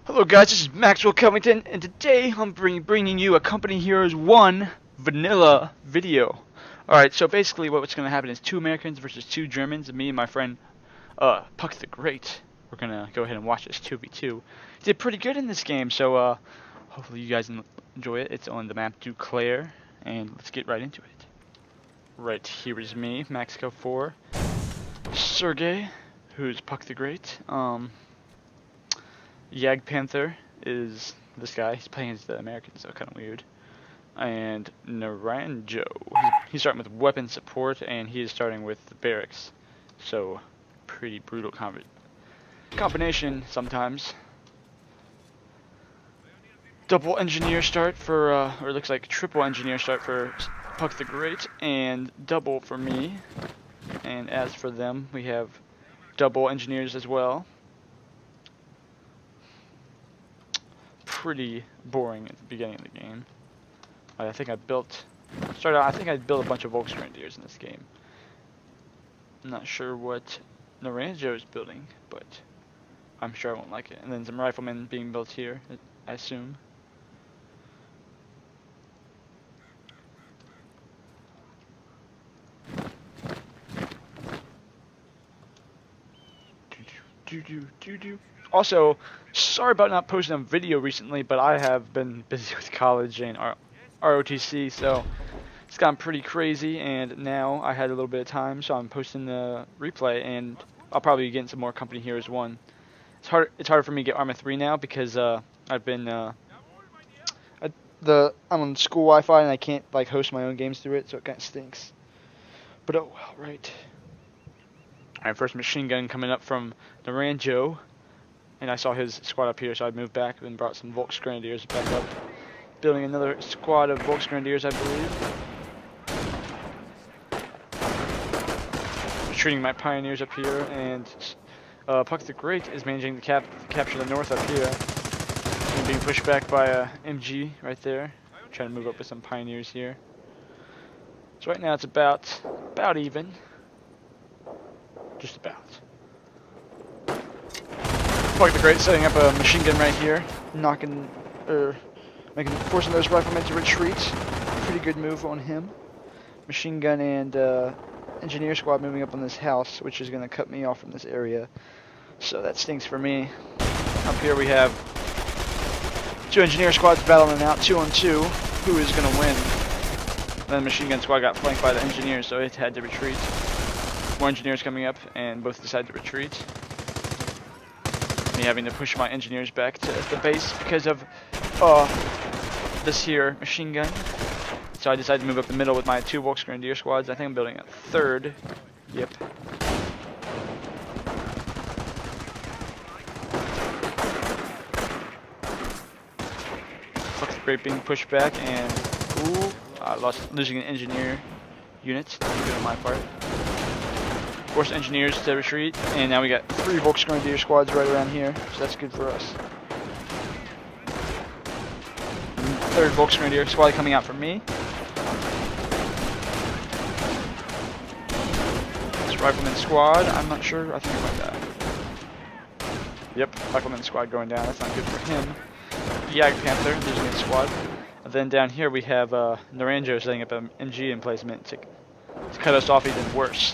Hello guys, this is Maxwell Covington, and today I'm bringing you a Company Heroes 1 vanilla video. Alright, so basically what's going to happen is 2 Americans versus 2 Germans, and me and my friend, Puck the Great. We're going to go ahead and watch this 2v2. Did pretty good in this game, so hopefully you guys enjoy it. It's on the map Duclair, and let's get right into it. Right, here is me, Maxco 4, Sergey, who's Puck the Great, Yag Panther is this guy. He's playing as the American, so kind of weird. And Naranjo. He's starting with weapon support, and he is starting with the barracks. So, pretty brutal combination sometimes. Double engineer start for, or it looks like triple engineer start for Puck the Great, and double for me. And as for them, we have double engineers as well. Pretty boring at the beginning of the game. I think I built a bunch of Volksgrenadiers in this game. I'm not sure what Naranjo is building, but I'm sure I won't like it. And then some riflemen being built here, I assume. Also, sorry about not posting a video recently, but I have been busy with college and ROTC, so it's gotten pretty crazy, and now I had a little bit of time, so I'm posting the replay, and I'll probably be getting some more Company Heroes 1. It's harder for me to get Arma 3 now because I've been I'm on school Wi-Fi and I can't like host my own games through it, so it kind of stinks. But oh well, right. Alright, first machine gun coming up from Naranjo. And I saw his squad up here, so I moved back and brought some Volksgrenadiers back up. Building another squad of Volksgrenadiers, I believe. Retreating my pioneers up here, and Puck the Great is managing to capture the north up here. And being pushed back by a MG right there. Trying to move up with some pioneers here. So right now it's about even. Just about. Puck the Great setting up a machine gun right here, forcing those riflemen to retreat. Pretty good move on him. Machine gun and engineer squad moving up on this house, which is going to cut me off from this area. So that stinks for me. Up here we have 2 engineer squads battling out 2 on 2. Who is going to win? Then the machine gun squad got flanked by the engineers, so it had to retreat. More engineers coming up, and both decided to retreat. Me having to push my engineers back to the base because of this here machine gun. So I decided to move up the middle with my 2 Volksgrenadier squads. I think I'm building a 3rd. Yep. Puck the Great being pushed back, and ooh, losing an engineer unit. Not good on my part. Forced engineers to retreat, and now we got 3 Volksgrenadier squads right around here, so that's good for us. 3rd Volksgrenadier squad coming out for me. This Rifleman squad, I'm not sure, I think I might die. Yep, Rifleman squad going down, that's not good for him. Yag Panther, losing his squad. And then down here we have Naranjo setting up an MG emplacement to cut us off even worse.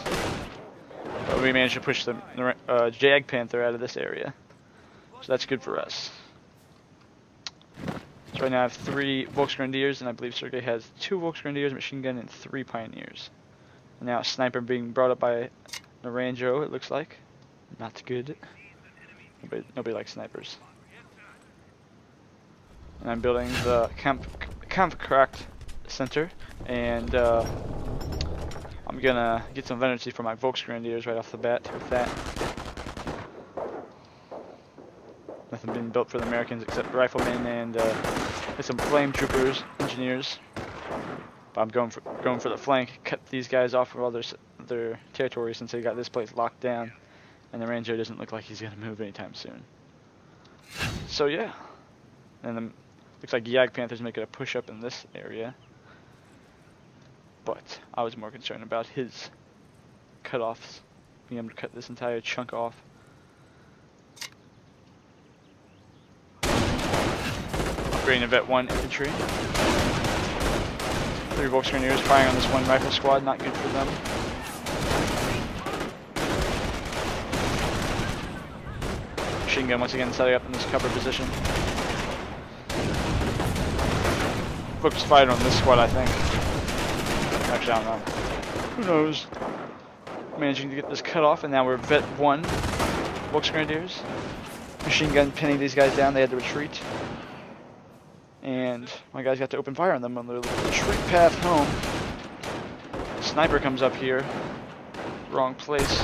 But we managed to push the Jag Panther out of this area. So that's good for us. So right now I have 3 Volksgrenadiers, and I believe Sergey has 2 Volksgrenadiers, machine gun, and 3 pioneers. And now a sniper being brought up by Naranjo, it looks like. Not good. Nobody likes snipers. And I'm building the Kampfkraft Center, and I'm gonna get some veterancy for my Volksgrenadiers right off the bat with that. Nothing being built for the Americans except riflemen and some flame troopers, engineers. But I'm going for the flank, cut these guys off of all their territory since they got this place locked down, and the Ranger doesn't look like he's gonna move anytime soon. So yeah, and looks like Yag Panther's making a push up in this area. But I was more concerned about his cutoffs, being able to cut this entire chunk off. Upgrading to Vet 1 infantry. 3 Volksgrenadiers firing on this one rifle squad, not good for them. Machine gun once again setting up in this cover position. Focus fired on this squad, I think. Actually, I don't know. Who knows? Managing to get this cut off, and now we're Vet 1 Volksgrenadiers. Machine gun pinning these guys down, they had to retreat. And my guys got to open fire on them on their little retreat path home. Sniper comes up here. Wrong place.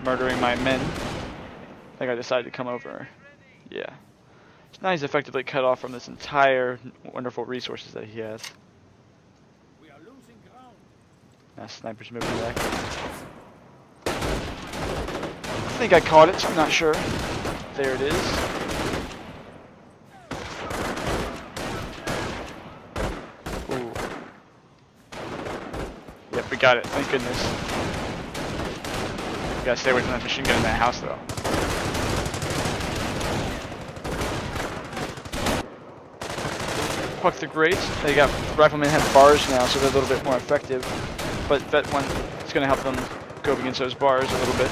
Murdering my men. I think I decided to come over. Yeah. So now he's effectively cut off from this entire wonderful resources that he has. We are losing ground. Now sniper's moving back. I think I caught it, I'm not sure. There it is. Ooh. Yep, we got it, thank goodness. We gotta stay away from that machine gun in that house though. Puck the Great. They got riflemen have bars now, so they're a little bit more effective. But Vet 1 is going to help them go up against those bars a little bit.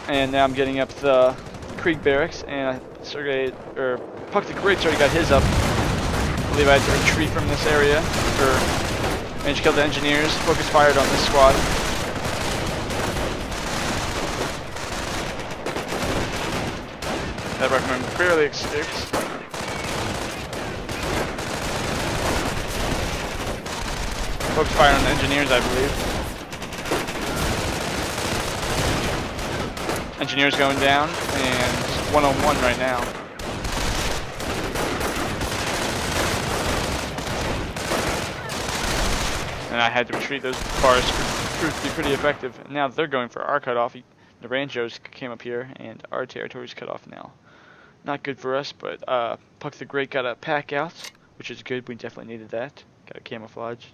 And now I'm getting up the Krieg barracks, and Puck the Great's already got his up. I believe I had to retreat from this area, or managed to kill the engineers. Focus fired on this squad. That rifleman barely escaped. Focus fire on the engineers, I believe. Engineers going down, and one-on-one right now. And I had to retreat. Those bars proved to be pretty effective. And now they're going for our cutoff. The Ranchos came up here, and our territory's cut off now. Not good for us, but Puck the Great got a pack out, which is good. We definitely needed that. Got a camouflage.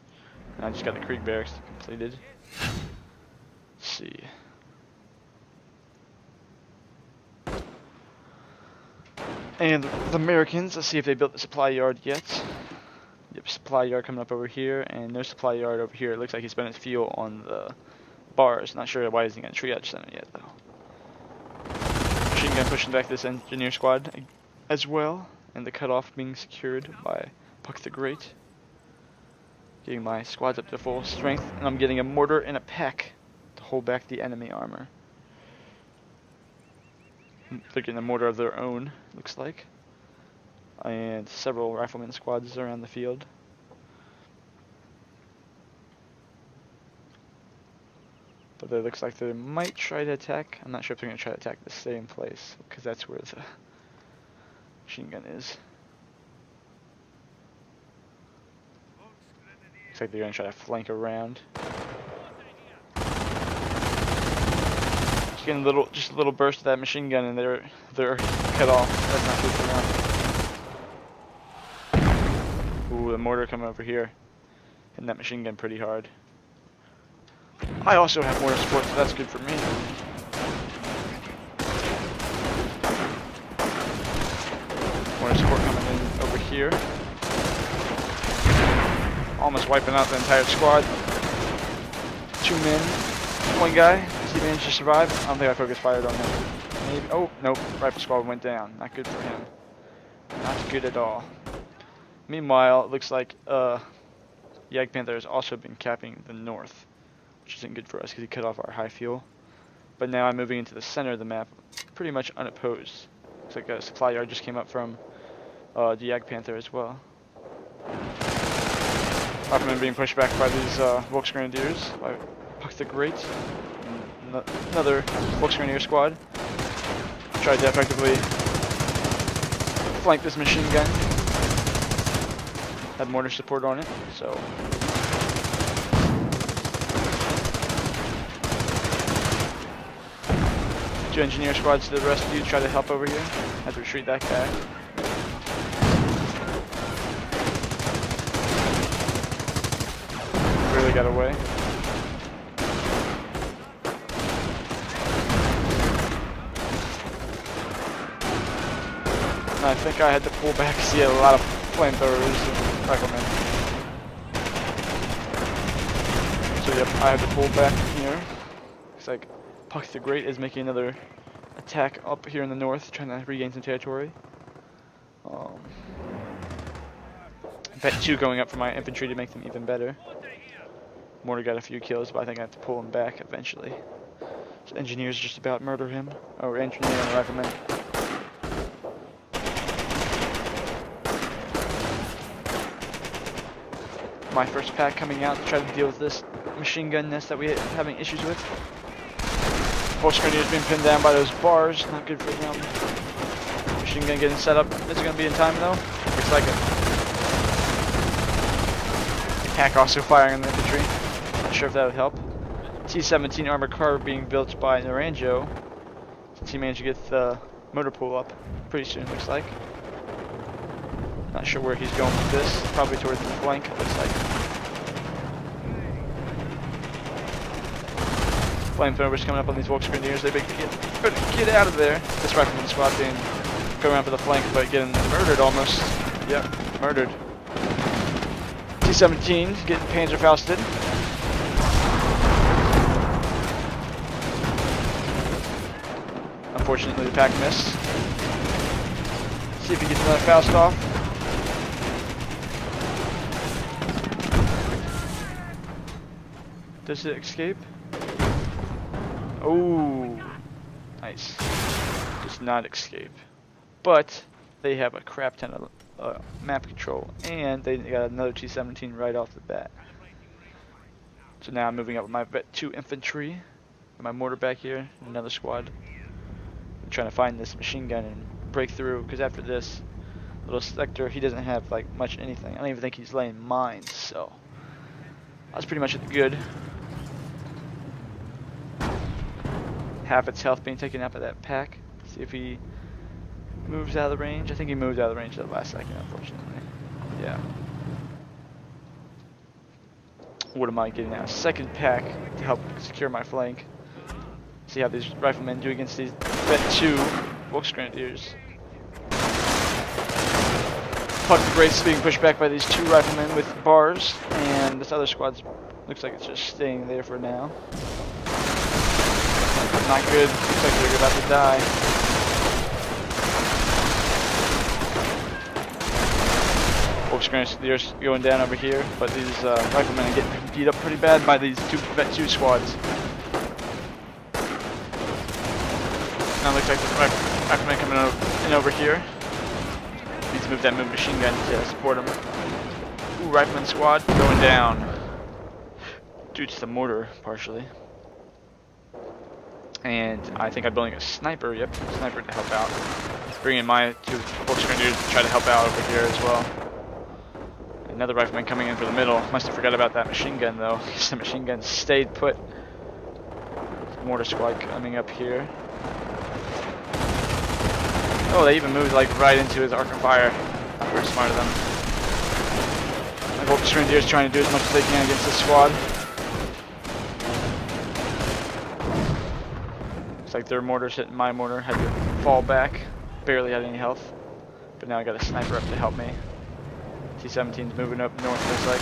And I just got the Krieg barracks completed. Let's see. And the Americans, let's see if they built the supply yard yet. Yep, supply yard coming up over here, and no supply yard over here. It looks like he spent his fuel on the bars. Not sure why he's not got a triage center yet, though. Machine gun pushing back this engineer squad as well, and the cutoff being secured by Puck the Great. Getting my squads up to full strength, and I'm getting a mortar and a pack to hold back the enemy armor. They're getting a mortar of their own, looks like. And several rifleman squads around the field. But it looks like they might try to attack. I'm not sure if they're going to try to attack the same place, because that's where the machine gun is. Looks like they're going to try to flank around. Getting just a little burst of that machine gun, and they're cut off. That's not good for them. Ooh, the mortar coming over here, hitting that machine gun pretty hard. I also have mortar support, so that's good for me. Mortar support coming in over here, almost wiping out the entire squad. 2 men, 1 guy. He managed to survive. I don't think I focus fired on him. Maybe. Oh, nope. Rifle squad went down. Not good for him. Not good at all. Meanwhile, it looks like Yag Panther has also been capping the north, which isn't good for us because he cut off our high fuel. But now I'm moving into the center of the map, pretty much unopposed. Looks like a supply yard just came up from the Yag Panther as well. Riflemen being pushed back by these Volksgrenadiers, by Puck the Great. Another Volksgrenadier squad tried to effectively flank this machine gun. Had mortar support on it, so 2 engineer squads to the rescue, try to help over here. Had to retreat that guy. Really got away. And I think I had to pull back because he had a lot of flamethrowers and riflemen. So yep, I had to pull back here. Looks like Puck the Great is making another attack up here in the north, trying to regain some territory. Bet 2 going up for my infantry to make them even better. Mortar got a few kills, but I think I have to pull him back eventually. So engineers just about murder him. Oh, engineer and rifleman. My first pack coming out to try to deal with this machine gun nest that we're having issues with. Horse grenadiers being pinned down by those bars, not good for them. Machine gun getting set up. Is it going to be in time though? Looks like it. Pack also firing on the infantry. Not sure if that would help. T-17 armored car being built by Naranjo. Since he managed to get the motor pool up pretty soon, looks like. Not sure where he's going with this. Probably towards the flank, looks like. Flamethrowers coming up on these Volksgrenadiers. They get out of there. This rifleman squad being go around for the flank, but getting murdered almost. Yep, murdered. T-17 getting Panzerfausted. Unfortunately, the pack missed. See if he gets another Faust off. Does it escape? Oh, nice. Does not escape. But they have a crap ton of map control, and they got another T-17 right off the bat. So now I'm moving up with my vet 2 infantry, and my mortar back here, and another squad. I'm trying to find this machine gun and break through, because after this little sector, he doesn't have like much anything. I don't even think he's laying mines, so that's pretty much good. Half its health being taken out by that pack. See if he moves out of the range. I think he moved out of the range at the last second, unfortunately. Yeah. What am I getting now? Second pack to help secure my flank. See how these riflemen do against these vet 2 Volksgrenadiers. Puck the Great's being pushed back by these 2 riflemen with bars, and this other squad looks like it's just staying there for now. Not good. Looks like they're about to die. Volksgrenadiers going down over here, but these riflemen are getting beat up pretty bad by these vet 2 squads. Now it looks like the riflemen coming in over here. Need to move that machine gun to support them. Ooh, rifleman squad going down. Due to the mortar, partially. And I think I'm building a sniper, yep, sniper to help out. Bringing my 2 Volksgrenadiers to try to help out over here as well. Another rifleman coming in for the middle. Must have forgot about that machine gun though, because the machine gun stayed put. Mortar squad coming up here. Oh, they even moved like right into his arc of fire. Not very smart of them. My Volksgrenadiers trying to do as much as they can against this squad. Looks like their mortars hitting my mortar. Had to fall back. Barely had any health. But now I got a sniper up to help me. T-17's moving up north, looks like.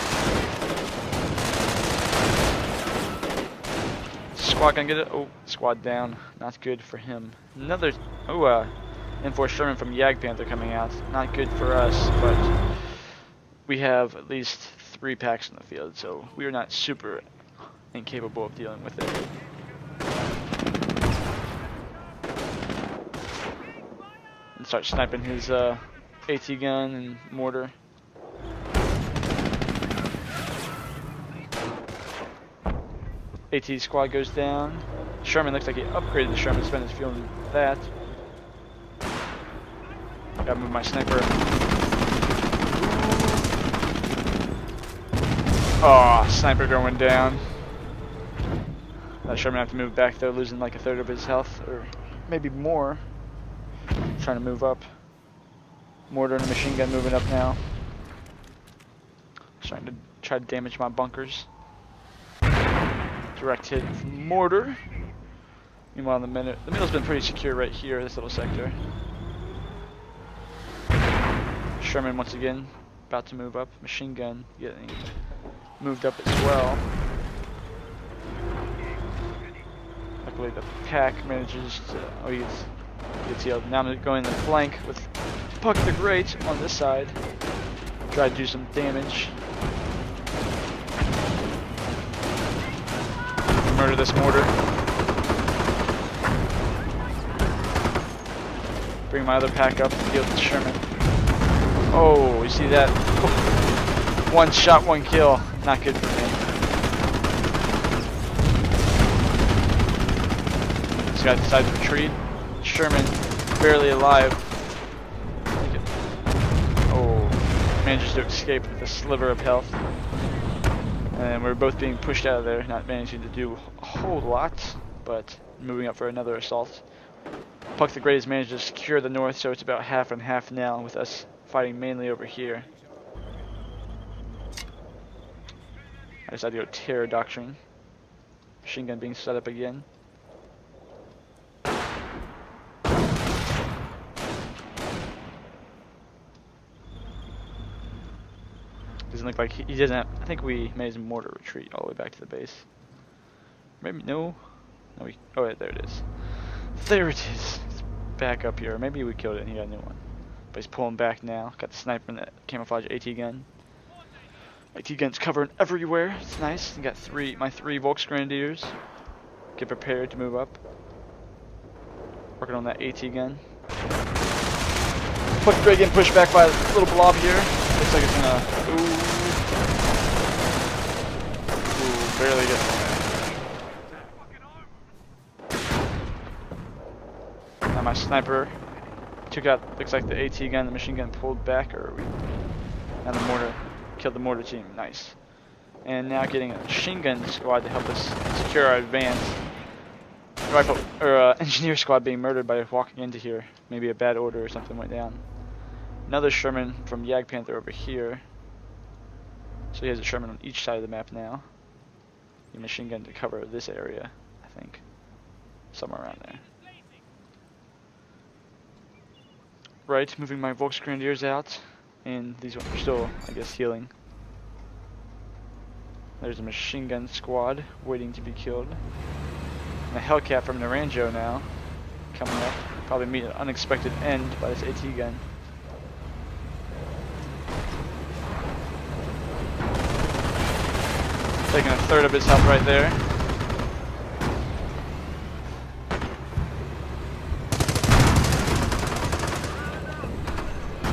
Squad gonna get it? Oh, squad down. Not good for him. Another, Enforced Sherman from Jagdpanther coming out. Not good for us, but we have at least 3 packs in the field, so we are not super incapable of dealing with it. And start sniping his AT gun and mortar. AT squad goes down. Sherman looks like he upgraded the Sherman, spent his fuel on that. Gotta move my sniper. Oh, sniper going down. That Sherman have to move back though, losing like a third of his health, or maybe more. Trying to move up. Mortar and a machine gun moving up now. Trying to damage my bunkers. Direct hit from mortar. Meanwhile, the middle's been pretty secure right here, this little sector. Sherman once again about to move up. Machine gun getting moved up as well. Luckily the pack manages to, oh, he gets healed. Now I'm going in the flank with Puck the Great on this side. Try to do some damage. Murder this mortar. Bring my other pack up to deal with the Sherman. Oh, you see that? One shot, one kill. Not good for me. This guy decides to retreat. Sherman barely alive. Oh, manages to escape with a sliver of health. And we're both being pushed out of there, not managing to do a whole lot, but moving up for another assault. Puck the Great has managed to secure the north, so it's about half and half now, with us fighting mainly over here. I decided to go Terror Doctrine. Machine gun being set up again. Doesn't look like he doesn't have, I think we made his mortar retreat all the way back to the base. Maybe, no, oh yeah, there it is. There it is. It's back up here. Maybe we killed it and he got a new one. But he's pulling back now. Got the sniper and that camouflage AT gun. AT gun's covering everywhere. It's nice. I got my three Volksgrenadiers. Get prepared to move up. Working on that AT gun. Puck the Great getting pushed back by a little blob here. Looks like it's gonna. Ooh, barely getting there. Now my sniper took out. Looks like the AT gun, the machine gun pulled back, or and the mortar killed the mortar team. Nice. And now getting a machine gun squad to help us secure our advance. Rifle or engineer squad being murdered by walking into here. Maybe a bad order or something went down. Another Sherman from Jagdpanther over here. So he has a Sherman on each side of the map now. The machine gun to cover this area, I think. Somewhere around there. Right, moving my Volksgrenadiers out. And these ones are still, I guess, healing. There's a machine gun squad waiting to be killed. And a Hellcat from Naranjo now. Coming up. Probably meet an unexpected end by this AT gun. Taking a third of his health right there.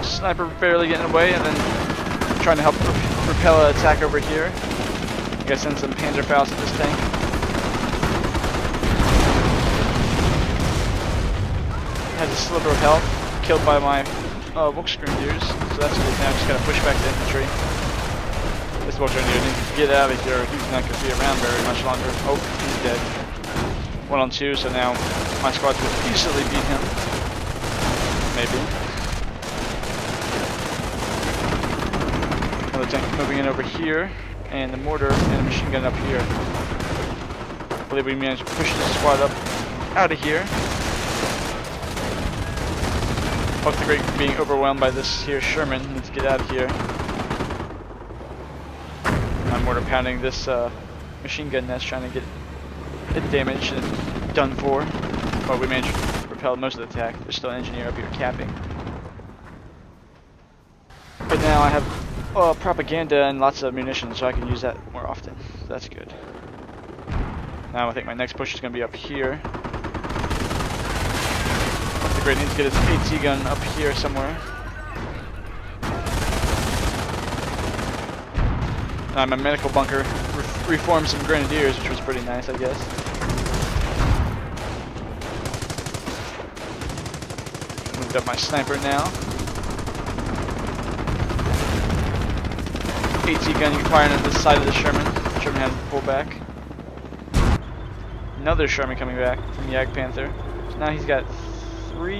Sniper barely getting away and then trying to help repel an attack over here. I gotta send some Panzerfaust at this tank. Has a sliver of health, killed by my Volksgrenadiers, so that's good. Now I just gotta push back the infantry. This Volksgrenadier needs to get out of here. He's not going to be around very much longer. Oh, he's dead. 1 on 2, so now my squads will easily beat him. Maybe. Another tank moving in over here, and the mortar and the machine gun up here. I believe we managed to push this squad up out of here. Puck the Great being overwhelmed by this here Sherman. Needs to get out of here. I'm mortar pounding this machine gun nest, trying to get it damaged and done for. But we managed to repel most of the attack. There's still an engineer up here capping. But now I have propaganda and lots of munitions, so I can use that more often. So that's good. Now I think my next push is going to be up here. The Great needs to get his AT gun up here somewhere. My medical bunker reformed some grenadiers, which was pretty nice, I guess. Moved up my sniper now. AT gun, you can fire on this side of the Sherman. Sherman had to pull back. Another Sherman coming back from Jagdpanther. So now he's got 3.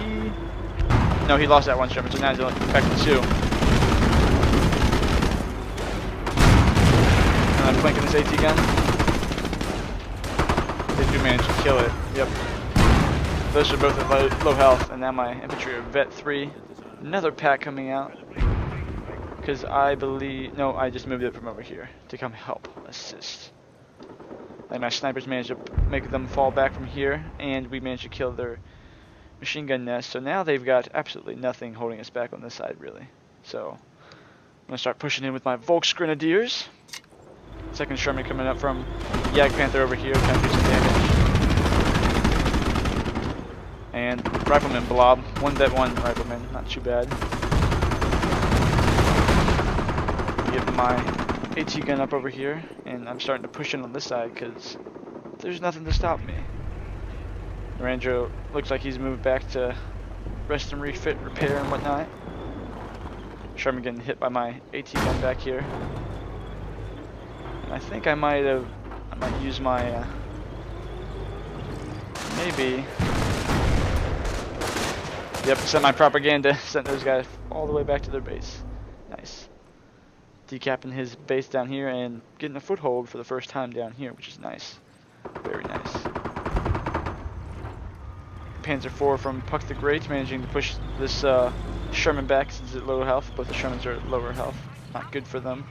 No, he lost that one Sherman, so now he's back to 2. I'm flanking this AT gun. They do manage to kill it. Yep. Those are both at low health, and now my infantry are vet 3. Another pack coming out. Because I believe... No, I just moved it from over here to come help, assist. And my snipers managed to make them fall back from here, and we managed to kill their machine gun nest. So now they've got absolutely nothing holding us back on this side, really. So I'm going to start pushing in with my Volksgrenadiers. Second Sherman coming up from Jagdpanther over here, trying to do some damage. And Rifleman Blob, 1-1 Rifleman, not too bad. Get my AT gun up over here, and I'm starting to push in on this side because there's nothing to stop me. Narandro looks like he's moved back to rest and refit, repair, and whatnot. Sherman getting hit by my AT gun back here. And I think I might use my, maybe. Yep, sent my propaganda, sent those guys all the way back to their base. Nice. Decapping his base down here and getting a foothold for the first time down here, which is nice. Very nice. Panzer IV from Puck the Great managing to push this Sherman back since it's at low health. Both the Shermans are at lower health. Not good for them.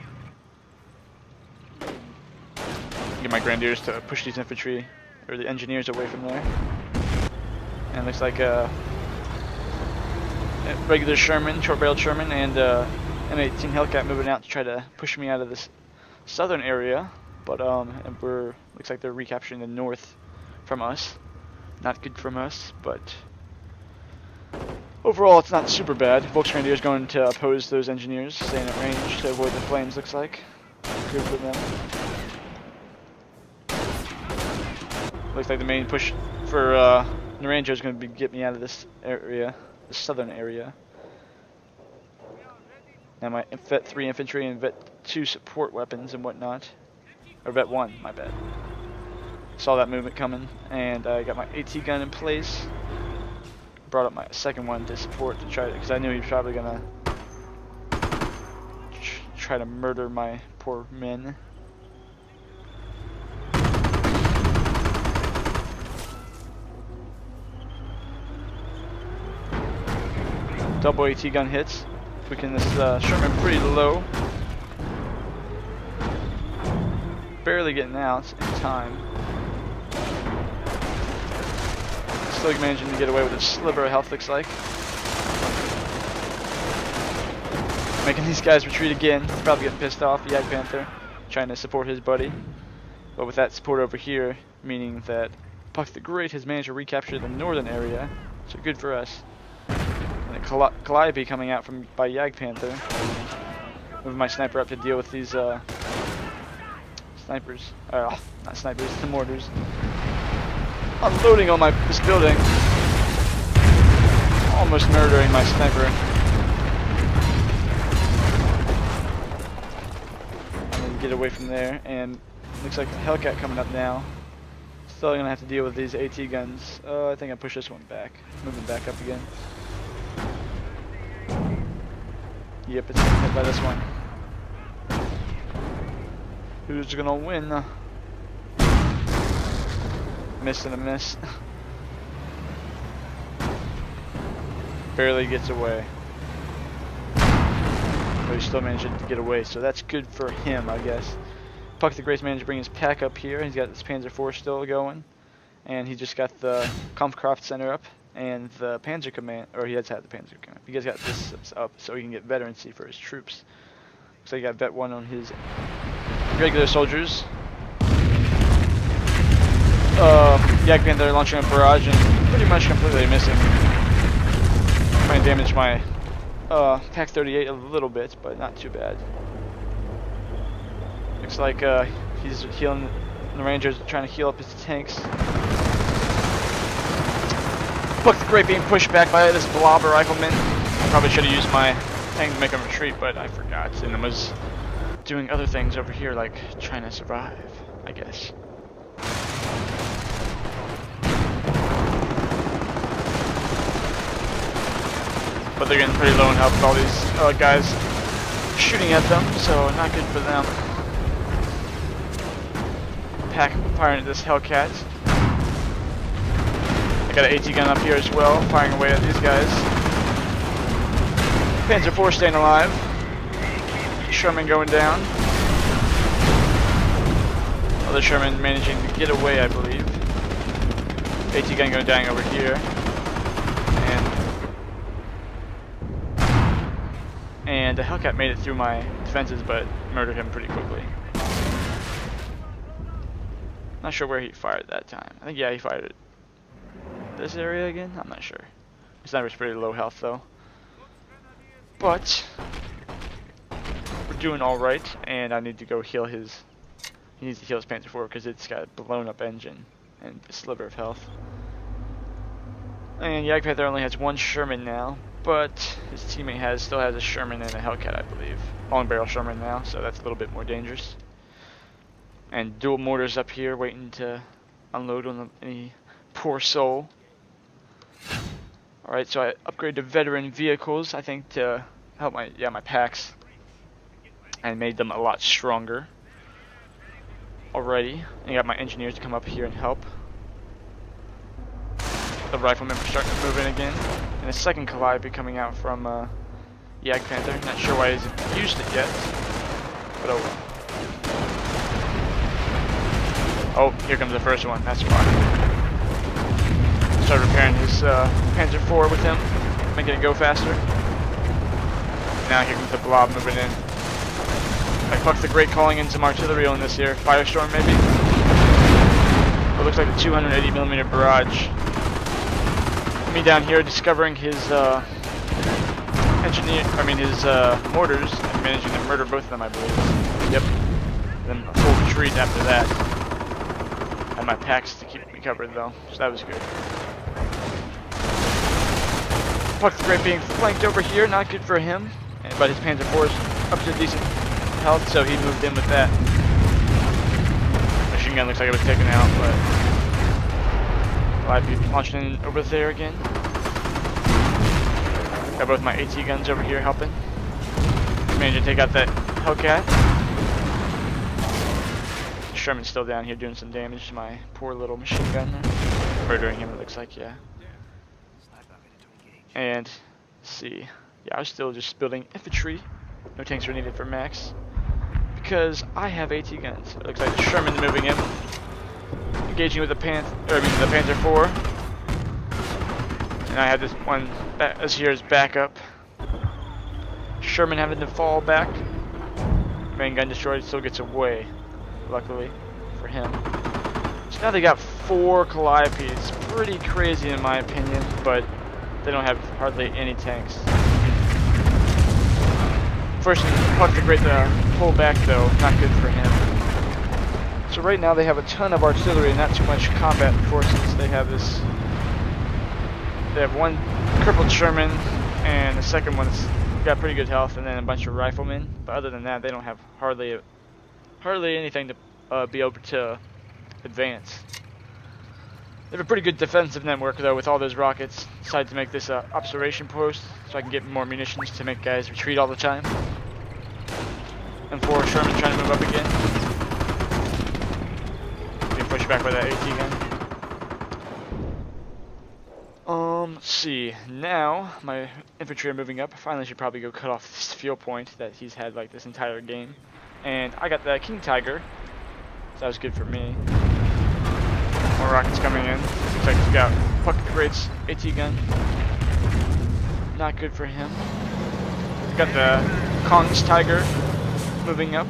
Get my Grenadiers to push these infantry, or the engineers, away from there. And it looks like a regular Sherman, short-barreled Sherman, and M18 Hellcat moving out to try to push me out of this southern area. But and looks like they're recapturing the north from us. Not good from us, but overall it's not super bad. Volksgrenadiers going to oppose those engineers, staying at range to avoid the flames, looks like. Good for them. Looks like the main push for Narandro is going to get me out of this area, the southern area. Now my Vet 3 infantry and Vet 2 support weapons and whatnot. Or Vet 1, my bad. Saw that movement coming, and I got my AT gun in place. Brought up my second one to support to try to, because I knew he was probably gonna try to murder my poor men. Double AT gun hits, tweaking this Sherman pretty low. Barely getting out in time. Still managing to get away with a sliver of health, looks like. Making these guys retreat again. He's probably getting pissed off, Jagdpanther, trying to support his buddy. But with that support over here, meaning that Puck the Great has managed to recapture the northern area, so good for us. And the Calliope coming out by Jagdpanther. Moving my sniper up to deal with these snipers. Not snipers, the mortars. Unloading on this building. Almost murdering my sniper. I'm gonna get away from there, and looks like a Hellcat coming up now. Still gonna have to deal with these AT guns. I think I push this one back. Moving back up again. Yep, it's getting hit by this one. Who's gonna win? Miss and a miss. Barely gets away. But he still managed to get away, so that's good for him, I guess. Puck the Great managed to bring his pack up here. He's got this Panzer IV still going. And he just got the Kampfkraft Center up. And the Panzer Command, or he has had the Panzer Command. He has got this up so he can get veterancy for his troops. So he got Vet 1 on his regular soldiers. Jagdpanther launching a barrage and pretty much completely missing. Trying to damage my Pack 38 a little bit, but not too bad. Looks like he's healing. The Rangers trying to heal up his tanks. Puck the Great being pushed back by this blobber rifleman. I probably should have used my tank to make him retreat, but I forgot, and I was doing other things over here, like trying to survive, I guess. But they're getting pretty low in health with all these guys shooting at them, so not good for them. Pack firing at this Hellcat. I got an AT gun up here as well, firing away at these guys. Panzer IV staying alive. Sherman going down. Other Sherman managing to get away, I believe. AT gun going down over here. And the Hellcat made it through my defenses, but murdered him pretty quickly. Not sure where he fired that time. I think, yeah, he fired it this area again? I'm not sure. His sniper's pretty low health, though. But we're doing alright, and I need to go heal his... He needs to heal his Panzer IV because it's got a blown up engine and a sliver of health. And Jagdpanther only has one Sherman now, but his teammate still has a Sherman and a Hellcat, I believe. Long barrel Sherman now, so that's a little bit more dangerous. And dual mortars up here waiting to unload on any poor soul. Alright, so I upgraded to veteran vehicles, I think, to help my packs. And made them a lot stronger. Already. And I got my engineers to come up here and help. The riflemen are starting to move in again. And a second Calliope coming out from Jagdpanther. Not sure why he hasn't used it yet. But oh well. Oh, here comes the first one. That's fine. Started repairing his Panzer IV with him, making it go faster. Now here comes the blob moving in. Like PUKTHEGREAT calling in some artillery on this here. Firestorm maybe? It looks like a 280mm barrage. Me down here discovering his his mortars and managing to murder both of them, I believe. Yep. Then a full retreat after that. Had my packs to keep me covered though, so that was good. PUKTHEGREAT being flanked over here, not good for him. But his Panzer IV is up to decent health, so he moved in with that. Machine gun looks like it was taken out, but I'd be launching in over there again. Got both my AT guns over here helping. Managed to take out that Hellcat. Sherman's still down here doing some damage to my poor little machine gun there. Murdering him, it looks like, yeah. And, let's see. Yeah, I was still just building infantry. No tanks were needed for max. Because I have AT guns. It looks like Sherman's moving in. Engaging with the Panzer IV. And I had this one as here as backup. Sherman having to fall back. Main gun destroyed, still gets away. Luckily for him. So now they got 4 Calliopes. Pretty crazy in my opinion, but they don't have hardly any tanks. First PUKTHEGREAT to pull back though, not good for him. So right now they have a ton of artillery and not too much combat forces. They have one crippled Sherman and the second one's got pretty good health, and then a bunch of riflemen. But other than that, they don't have hardly anything to be able to advance. They have a pretty good defensive network though with all those rockets. Decided to make this observation post so I can get more munitions to make guys retreat all the time. And 4 Sherman trying to move up again. Being pushed back by that AT gun. Let's see. Now my infantry are moving up. I finally should probably go cut off this field point that he's had like this entire game. And I got the King Tiger, so that was good for me. More rockets coming in. Looks like he's got PUKTHEGREAT's AT gun. Not good for him. He's got the Kong's Tiger moving up.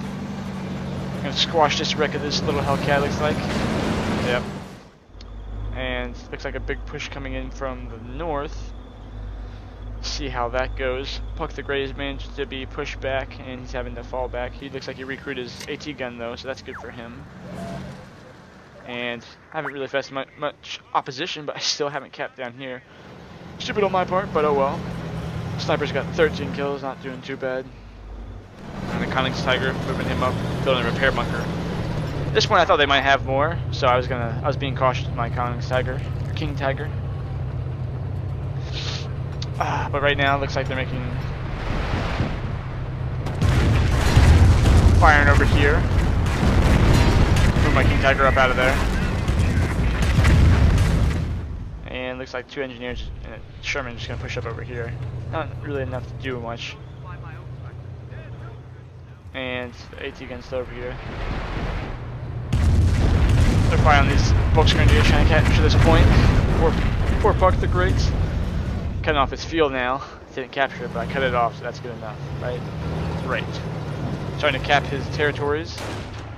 Gonna squash this wreck of this little Hellcat, looks like. Yep. And looks like a big push coming in from the north. See how that goes. PUKTHEGREAT has managed to be pushed back and he's having to fall back. He looks like he recruited his AT gun though, so that's good for him. And I haven't really faced much opposition, but I still haven't capped down here. Stupid on my part, but oh well. Sniper's got 13 kills, not doing too bad. And the Kong's Tiger moving him up, building a repair bunker. At this point I thought they might have more, so I was being cautious with my Kong's Tiger, or King Tiger. But right now it looks like they're making firing over here. Move my King Tiger up out of there. And looks like 2 engineers and Sherman just gonna push up over here. Not really enough to do much. and the AT gun's still over here. They're firing these Volksgrenadiers trying to capture this point. Poor Puck the Great. Cutting off his field now. Didn't capture it, but I cut it off, so that's good enough, right? Great. Trying to cap his territories.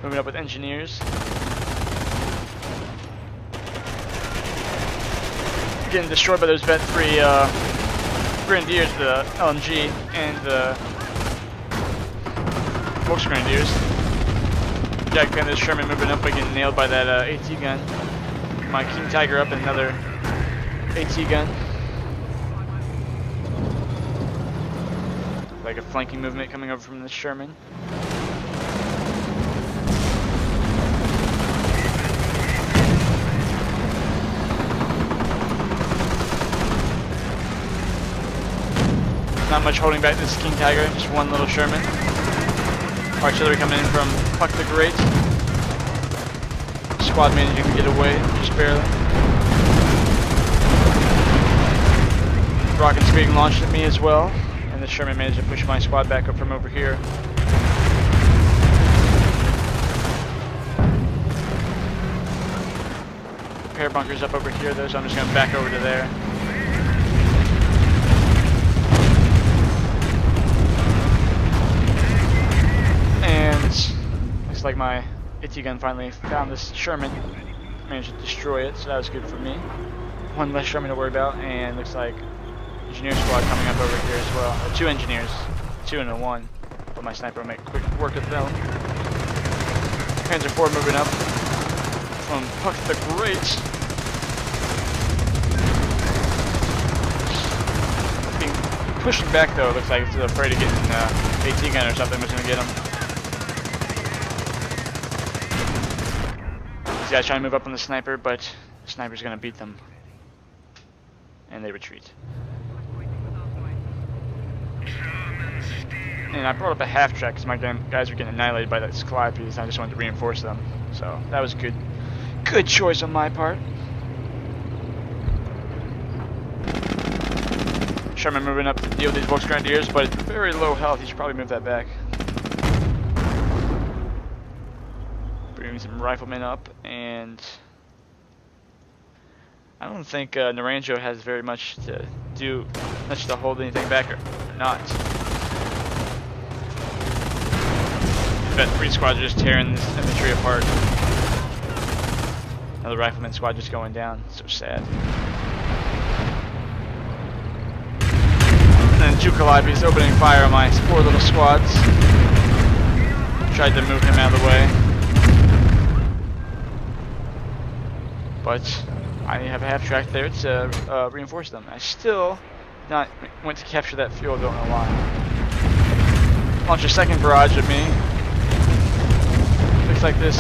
Moving up with engineers. Getting destroyed by those Vet 3 Grenadiers, the LMG, and the Volksgrenadiers. Jack Panther's Sherman moving up, but getting nailed by that AT gun. My King Tiger up, and another AT gun. Like a flanking movement coming over from the Sherman. Not much holding back this King Tiger, just one little Sherman. Artillery coming in from Puck the Great. Squad managing to get away, just barely. Rockets being launched at me as well, and the Sherman managed to push my squad back up from over here. Repair bunkers up over here though, so I'm just going to back over to there. And looks like my AT gun finally found this Sherman. Managed to destroy it, so that was good for me. One less Sherman to worry about, and looks like engineer squad coming up over here as well. Two engineers, 2 and a 1. But my sniper will make quick work of them. Panzer IV moving up from Puck the Great. Being pushing back though, looks like it's afraid of getting AT gun or something was going to get him. These guys trying to move up on the sniper, but the sniper's going to beat them. And they retreat. And I brought up a half track because my guys were getting annihilated by that Calliope piece. I just wanted to reinforce them. So that was good. Good choice on my part. Sherman moving up to deal with these Volksgrenadiers, but it's very low health. You should probably move that back. Bringing some riflemen up, and I don't think Naranjo has very much to do, much to hold anything back or not. Vet 3 squads are just tearing this infantry apart. Another rifleman squad just going down. So sad. And then 2 Calibis opening fire on my 4 little squads. Tried to move him out of the way. But I have a half track there to reinforce them. I still not went to capture that field, don't know why. Launch a second barrage at me. Looks like this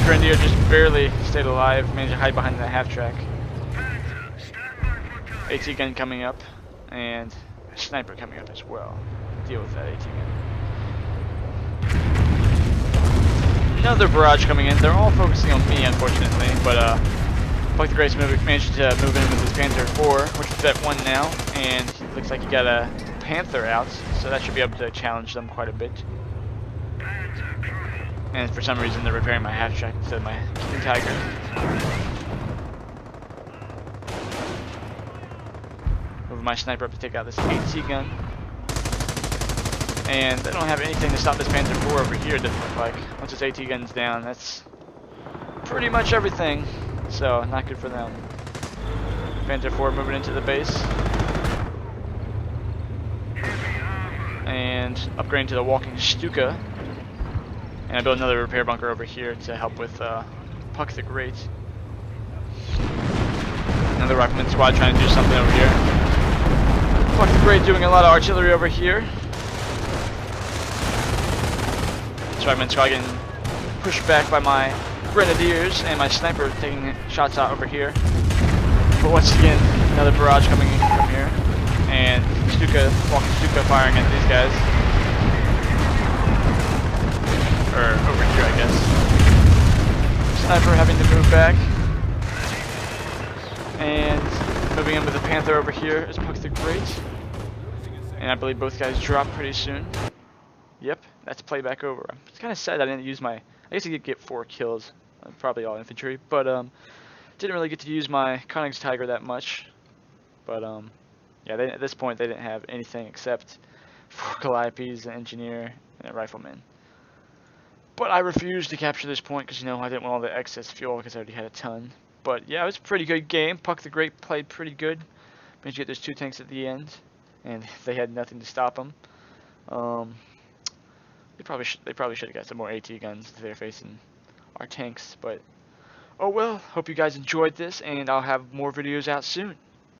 Grenadier just barely stayed alive, managed to hide behind that half track. AT gun coming up, and a sniper coming up as well. Deal with that AT gun. Another barrage coming in. They're all focusing on me, unfortunately, but Puck the Great's managed to move in with his Panzer IV, which is Vet 1 now, and it looks like he got a Panther out, so that should be able to challenge them quite a bit. And for some reason they're repairing my half track instead of my King Tiger. Move my sniper up to take out this AT gun. And they don't have anything to stop this Panzer IV over here, doesn't look like. Once this AT gun's down, that's pretty much everything. So, not good for them. Panzer IV moving into the base. And upgrading to the walking Stuka. And I built another repair bunker over here to help with Puck the Great. Another rifleman squad trying to do something over here. Puck the Great doing a lot of artillery over here. This rifleman squad getting pushed back by my Grenadiers, and my sniper taking shots out over here. But once again, another barrage coming in from here. And Stuka, walking Stuka firing at these guys. Or over here, I guess. Sniper having to move back. And moving in with the Panther over here is Puck the Great. And I believe both guys drop pretty soon. Yep, that's playback over. It's kind of sad I didn't use my. I guess I did get 4 kills, probably all infantry, but didn't really get to use my Tiger that much. But yeah, at this point they didn't have anything except 4 Calliopes, an engineer, and a rifleman. But I refused to capture this point because, you know, I didn't want all the excess fuel because I already had a ton. But yeah, it was a pretty good game. Puck the Great played pretty good. Managed to get those 2 tanks at the end, and they had nothing to stop them. They probably should have got some more AT guns if they're facing our tanks. But oh well. Hope you guys enjoyed this, and I'll have more videos out soon.